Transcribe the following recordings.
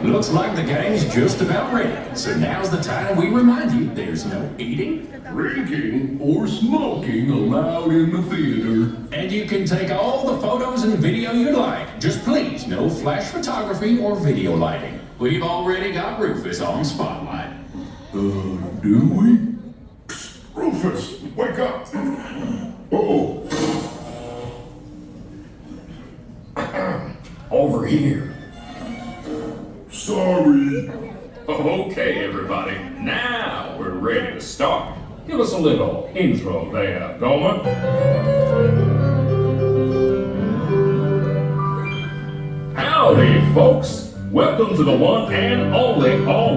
Looks like the gang's just about ready. So now's the time we remind you there's no eating, drinking, or smoking allowed in the theater. and you can take all the photos and video you like. Just please, no flash photography or video lighting. We've already got Rufus on spotlight. Do we? Rufus, wake up! Oh. Over here. Sorry. Okay, everybody. Now we're ready to start. Give us a little intro there, Gomer. Howdy, folks. Welcome to the one and only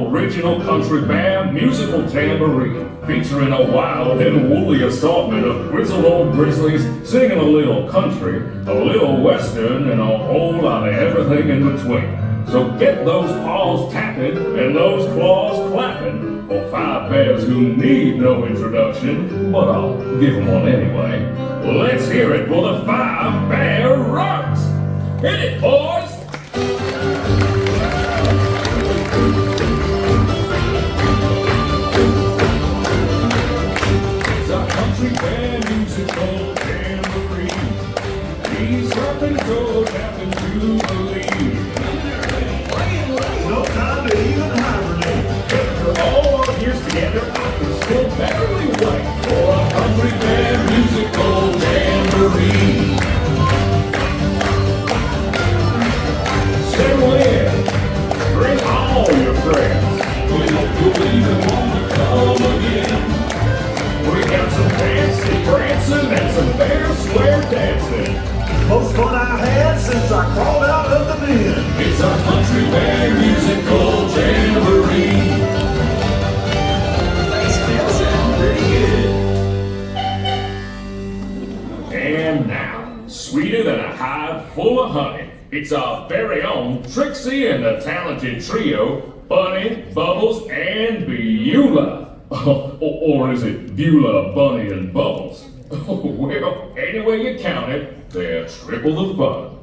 original Country Bear Musical Jamboree, featuring a wild and woolly assortment of grizzled old grizzlies singing a little country, a little western, and a whole lot of everything in between. So get those paws tapping and those claws clapping for five bears who need no introduction, but I'll give them one anyway. Let's hear it for the 5 Bear Rocks! Hit it, boys! It's a Country Bear Musical Jamboree. These rockin' toes happen to believe. No time to even hibernate. After all our years together, I can still barely wait for a Country Bear Musical Jamboree. Settle in, bring all your friends. We hope you'll even want to come again. We got some dancing, prancing, and some bear square dancing. Most fun I had since I crawled out of the den. It's a Country Bear Musical Jamboree. They still sound pretty good. And now, sweeter than a hive full of honey, it's our very own Trixie and the talented trio, Bunny, Bubbles, and Beulah. Or is it Beulah, Bunny, and Bubbles? Well, any way you count it, they're triple the fun.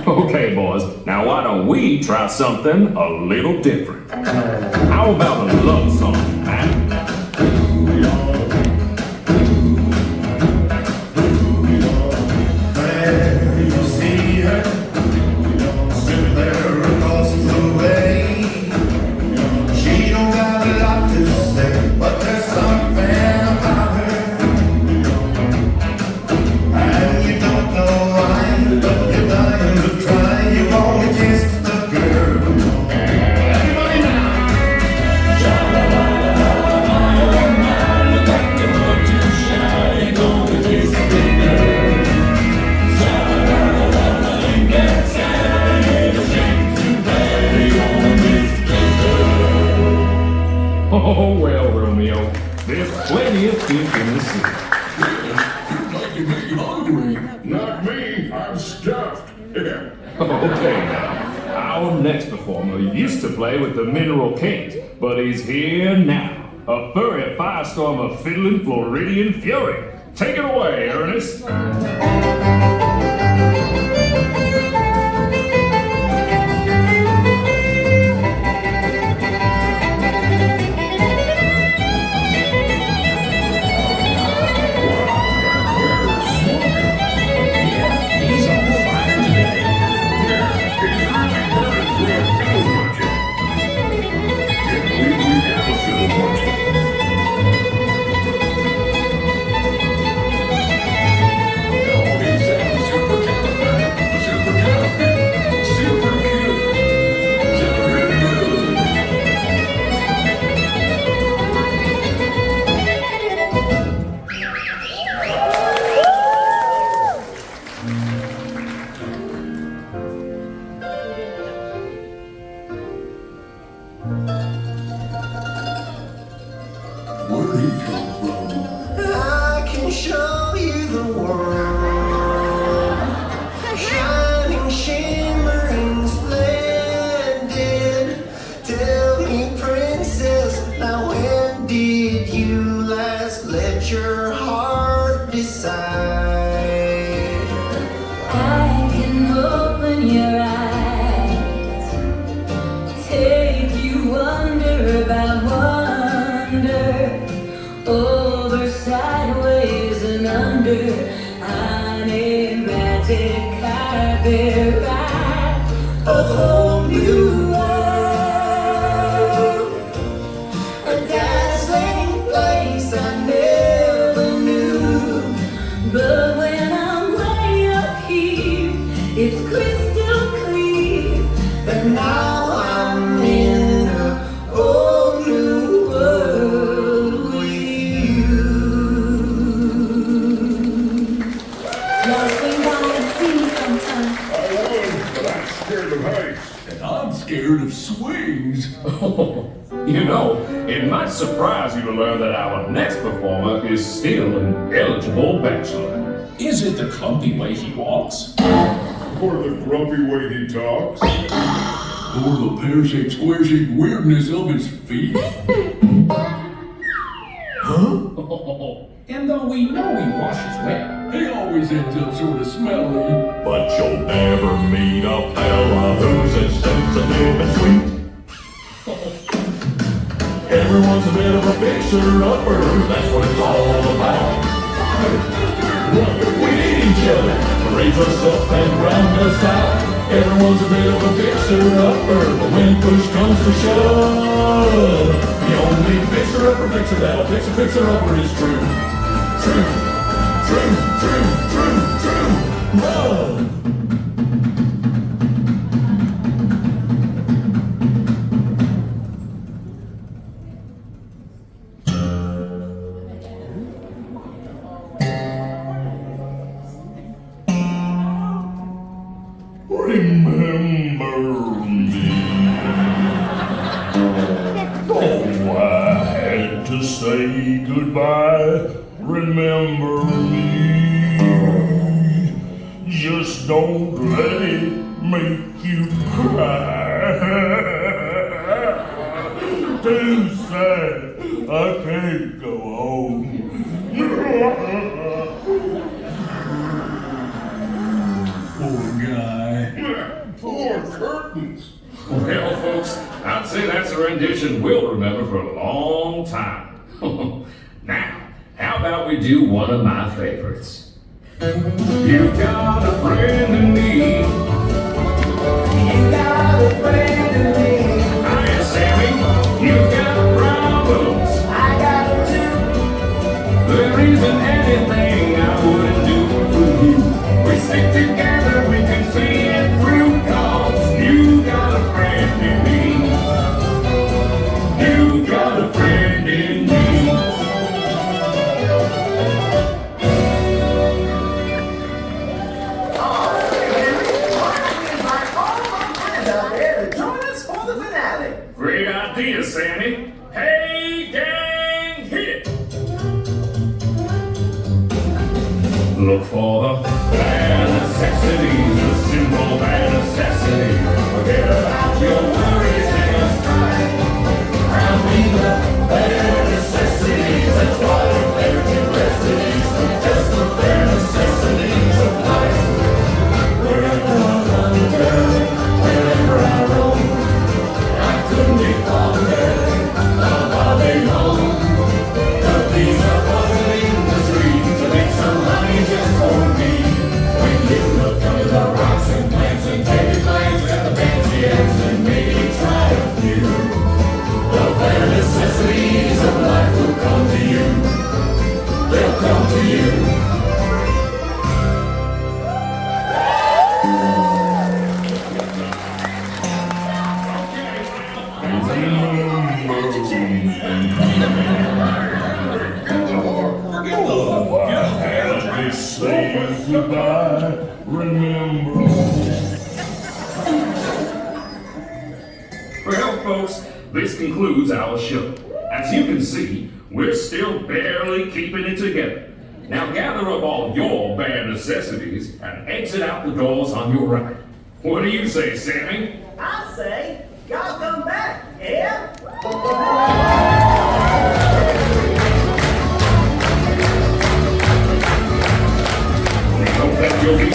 Okay, boys, now why don't we try something a little different? How about a love song, man? There you see her, sitting there across the way. She don't got a lot to say, but there's something about her. And you don't know why, but you're dying to try. You wanna kiss the girl. Everybody now! Oh, well, Romeo, there's plenty of fish in the sea. You're making me hungry. Not me, I'm stuffed. Yeah. Okay, now, our next performer used to play with the Mineral Kings, but he's here now. A furry firestorm of fiddling Floridian fury. Take it away, Ernest. there at a whole new world, a dazzling place I never knew. But when I'm way up here, it's crystal clear that now I'm in a whole new world with you. Y'all swing by and see me sometime. I would, but I'm scared of heights. And I'm scared of swings. You know, it might surprise you to learn that our next performer is still an eligible bachelor. Is it the clumpy way he walks? Or the grumpy way he talks. Or the pear-shaped, square-shaped weirdness of his feet. And though we know he washes well, He always ends up sort of smelly. But you'll never meet a fella who's as sensitive and sweet. Everyone's a bit of a fixer-upper, that's what it's all about. We need each other to raise us up and round us out. Everyone's a bit of a fixer-upper, but when push comes to shove, the only fixer-upper fixer that'll fix a fixer-upper is true. True, true, true, true, true love. Remember me. Oh, I had to say goodbye. Remember me. Just don't let it make you cry. Too sad. I can't go home. Poor guy. Poor curtains. Well, folks, I'd say that's a rendition we'll remember for a long time. Now, how about we do one of my favorites? You've got a friend in me. You got a friend in me. Hiya, Sammy. You've got problems. I got it too. There isn't anything I wouldn't do for you. We stick together, we can see it through. 'Cause you got a friend in me. You got a friend in me. Great idea, Sammy. Hey, gang, hit it. Look for the bare necessities, the simple bare necessities. Forget about your worries and your strife. I'll be the bare necessities. That's why we're bare necessities. Just the bare necessities of life. Wherever I wander, wherever I roam, I couldn't be fonder of our big home. The bees are buzzing in the trees to make some honey just for me. When you look under the rocks and plants and take a glance at the fancy ants and maybe try a few, the bare necessities of life will come to you. They'll come to you. Say goodbye, remember. Well, folks, this concludes our show. As you can see, we're still barely keeping it together. Now gather up all your bare necessities and exit out the doors on your right. What do you say, Sammy? I say, y'all come back, yeah? We hope that you'll be